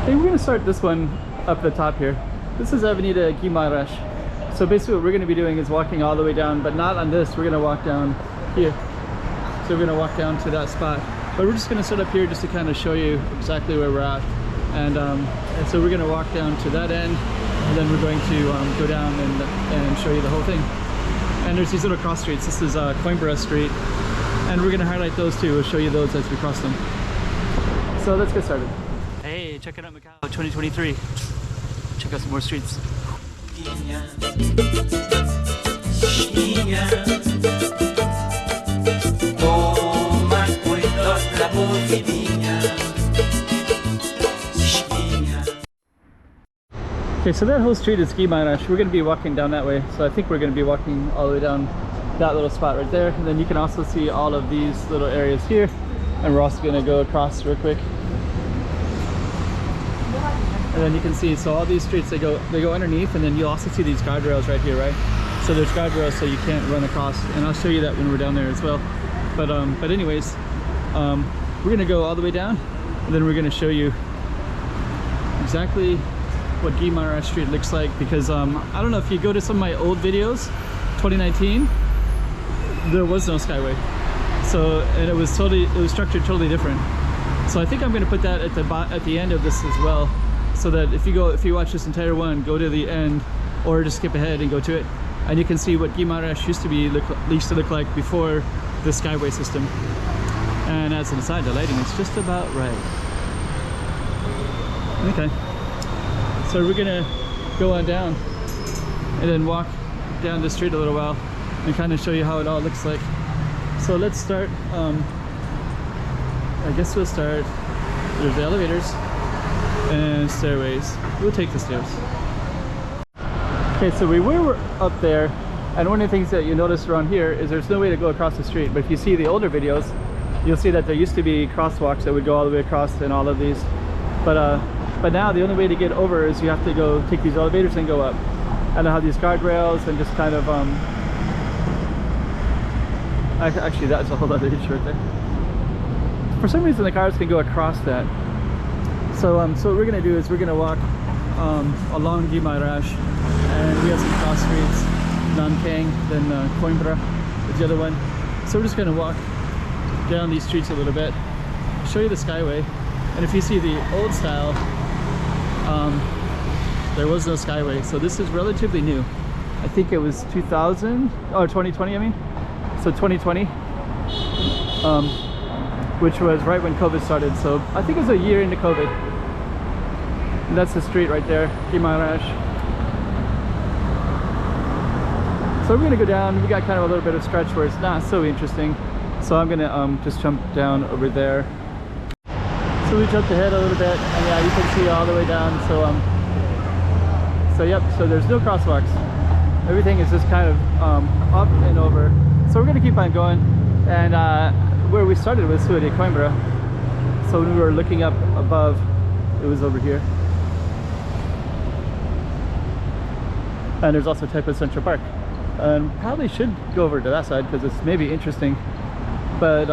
Okay, we're gonna start this one up the top here. This is Avenida Guimarães. So basically what we're gonna be doing is walking all the way down, but not on this. We're gonna walk down here. So we're gonna walk down to that spot. But we're just gonna sit up here just to kind of show you exactly where we're at. And so we're gonna walk down to that end, and then we're going to go down and show you the whole thing. And there's these little cross streets. This is Coimbra Street, and we're gonna highlight those too. We'll show you those as we cross them. So let's get started. Hey, check it out, Macau 2023. Check out some more streets. Okay, so that whole street is Guimarães. We're going to be walking down that way, so I think we're going to be walking all the way down that little spot right there. And then you can also see all of these little areas here, and we're also going to go across real quick. And then you can see, so all these streets, they go underneath, and then you'll also see these guardrails right here, right? So there's guardrails so you can't run across, and I'll show you that when we're down there as well. But anyways, we're going to go all the way down, and then we're going to show you exactly what Guimarães Street looks like, because I don't know if you go to some of my old videos, 2019, there was no Skyway, so, and it was structured totally different. So I think I'm going to put that at the end of this as well, so that if you watch this entire one, go to the end, or just skip ahead and go to it, and you can see what Guimarães used to look like before the Skyway system. And as an aside, the lighting is just about right. Okay. So we're gonna go on down and then walk down the street a little while and kind of show you how it all looks like. So let's start, I guess we'll start, there's the elevators and stairways. We'll take the stairs. Okay, so we were up there, and one of the things that you notice around here is there's no way to go across the street. But if you see the older videos, you'll see that there used to be crosswalks that would go all the way across in all of these. But now the only way to get over is you have to go take these elevators and go up. And they have these guardrails and just kind of actually that's a whole other issue right there. For some reason the cars can go across that. So what we're gonna do is we're gonna walk along Guimarães, and we have some cross streets, Nankang, then Coimbra is the other one. So we're just gonna walk down these streets a little bit, show you the Skyway. And if you see the old style, there was no Skyway, so this is relatively new. I think it was 2000 or 2020, I mean. So 2020, which was right when COVID started. So I think it was a year into COVID. And that's the street right there, Guimarães. So we're gonna go down. We got kind of a little bit of stretch where it's not so interesting. So I'm gonna just jump down over there. So we jumped ahead a little bit, and yeah, you can see all the way down. So yep, so there's no crosswalks. Everything is just kind of up and over. So we're gonna keep on going, and where we started was Sul de Coimbra. So when we were looking up above, it was over here. And there's also Taipa Central Park. And probably should go over to that side because it's maybe interesting, but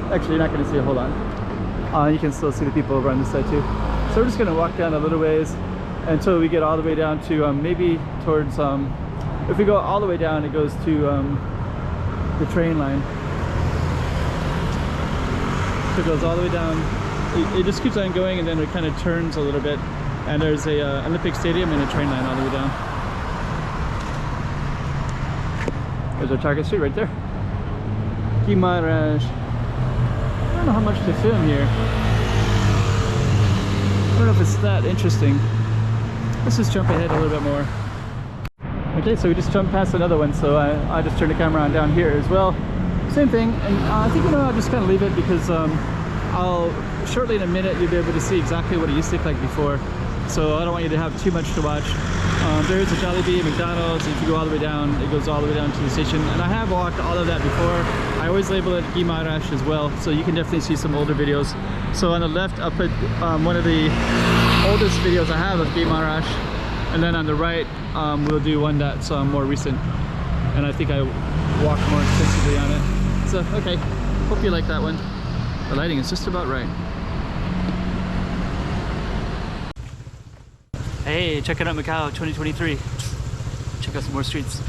actually you're not going to see a whole lot. You can still see the people over on this side too. So we're just going to walk down a little ways until we get all the way down to maybe towards, if we go all the way down, it goes to the train line. So it goes all the way down. It just keeps on going, and then it kind of turns a little bit. And there's a Olympic Stadium and a train line all the way down. There's our target street right there. Guimarães. I don't know how much to film here. I don't know if it's that interesting. Let's just jump ahead a little bit more. Okay, so we just jumped past another one, so I just turned the camera on down here as well. Same thing, and I think, you know, I'll just kind of leave it because shortly in a minute you'll be able to see exactly what it used to look like before. So I don't want you to have too much to watch. There is a Jollibee, McDonald's, and if you go all the way down, it goes all the way down to the station. And I have walked all of that before. I always label it Guimarães as well, so you can definitely see some older videos. So on the left, I'll put one of the oldest videos I have of Guimarães, and then on the right, we'll do one that's more recent. And I think I walked more extensively on it. So, okay, hope you like that one. The lighting is just about right. Hey, check it out, Macau 2023. Check out some more streets.